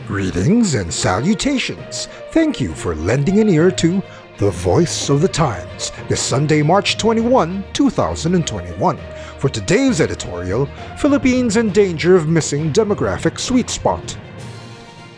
Greetings and salutations. Thank you for lending an ear to The Voice of the Times this Sunday, March 21, 2021. For today's editorial, Philippines in danger of missing demographic sweet spot.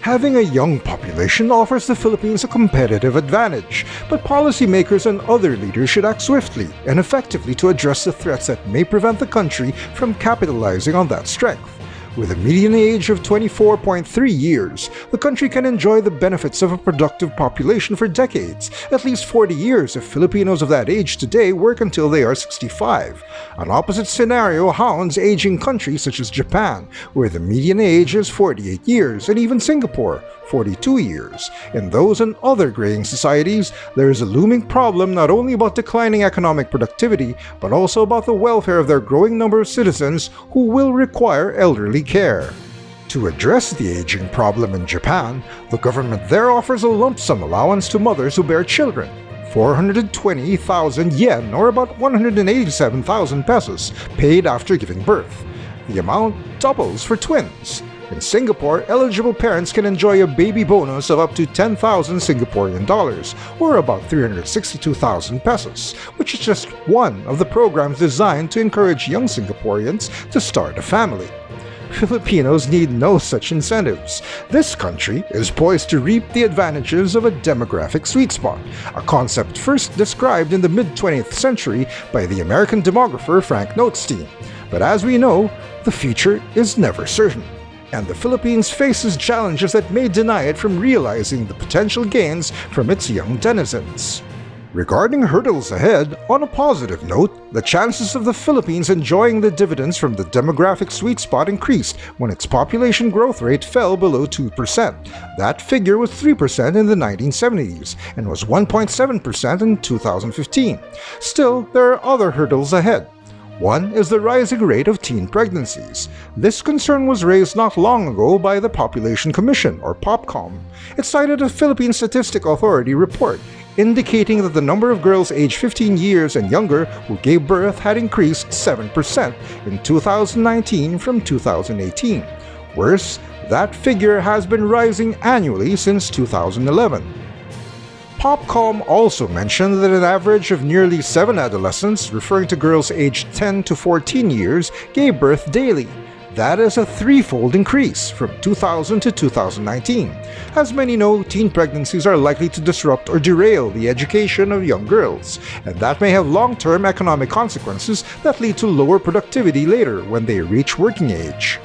Having a young population offers the Philippines a competitive advantage, but policymakers and other leaders should act swiftly and effectively to address the threats that may prevent the country from capitalizing on that strength. With a median age of 24.3 years, the country can enjoy the benefits of a productive population for decades, at least 40 years if Filipinos of that age today work until they are 65. An opposite scenario hounds aging countries such as Japan, where the median age is 48 years, and even Singapore, 42 years. In those and other graying societies, there is a looming problem not only about declining economic productivity, but also about the welfare of their growing number of citizens who will require elderly care. To address the aging problem in Japan, the government there offers a lump sum allowance to mothers who bear children. 420,000 yen, or about 187,000 pesos, paid after giving birth. The amount doubles for twins. In Singapore, eligible parents can enjoy a baby bonus of up to 10,000 Singaporean dollars, or about 362,000 pesos, which is just one of the programs designed to encourage young Singaporeans to start a family. Filipinos need no such incentives. This country is poised to reap the advantages of a demographic sweet spot, a concept first described in the mid-20th century by the American demographer Frank Notestein. But as we know, the future is never certain, and the Philippines faces challenges that may deny it from realizing the potential gains from its young denizens. Regarding hurdles ahead, on a positive note, the chances of the Philippines enjoying the dividends from the demographic sweet spot increased when its population growth rate fell below 2%. That figure was 3% in the 1970s and was 1.7% in 2015. Still, there are other hurdles ahead. One is the rising rate of teen pregnancies. This concern was raised not long ago by the Population Commission, or POPCOM. It cited a Philippine Statistic Authority report indicating that the number of girls aged 15 years and younger who gave birth had increased 7% in 2019 from 2018. Worse, that figure has been rising annually since 2011. POPCOM also mentioned that an average of nearly 7 adolescents, referring to girls aged 10 to 14 years, gave birth daily. That is a threefold increase from 2000 to 2019. As many know, teen pregnancies are likely to disrupt or derail the education of young girls, and that may have long-term economic consequences that lead to lower productivity later when they reach working age.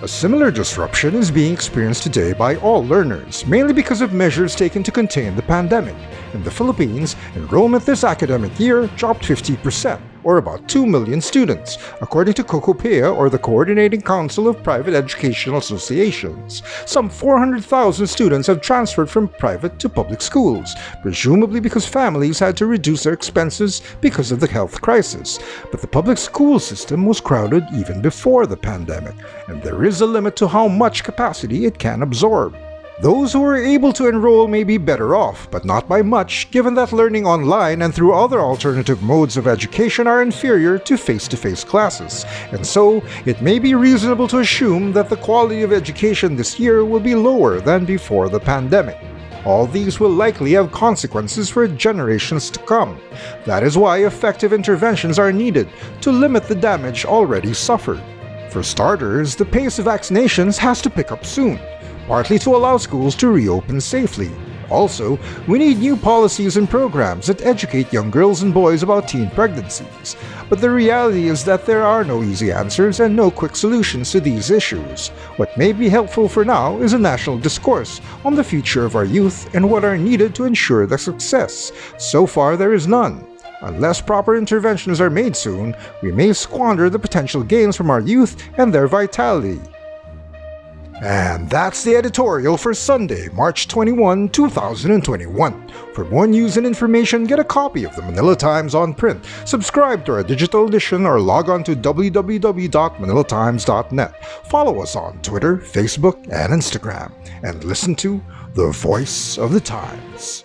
A similar disruption is being experienced today by all learners, mainly because of measures taken to contain the pandemic. In the Philippines, enrollment this academic year dropped 50%, or about 2 million students, according to COCOPEA, or the Coordinating Council of Private Educational Associations. Some 400,000 students have transferred from private to public schools, presumably because families had to reduce their expenses because of the health crisis. But the public school system was crowded even before the pandemic, and there is a limit to how much capacity it can absorb. Those who are able to enroll may be better off, but not by much, given that learning online and through other alternative modes of education are inferior to face-to-face classes, and so it may be reasonable to assume that the quality of education this year will be lower than before the pandemic. All these will likely have consequences for generations to come. That is why effective interventions are needed to limit the damage already suffered. For starters, the pace of vaccinations has to pick up soon, partly to allow schools to reopen safely. Also, we need new policies and programs that educate young girls and boys about teen pregnancies. But the reality is that there are no easy answers and no quick solutions to these issues. What may be helpful for now is a national discourse on the future of our youth and what are needed to ensure their success. So far, there is none. Unless proper interventions are made soon, we may squander the potential gains from our youth and their vitality. And that's the editorial for Sunday, March 21, 2021. For more news and information, get a copy of the Manila Times on print, subscribe to our digital edition, or log on to www.manilatimes.net. Follow us on Twitter, Facebook, and Instagram, and listen to The Voice of the Times.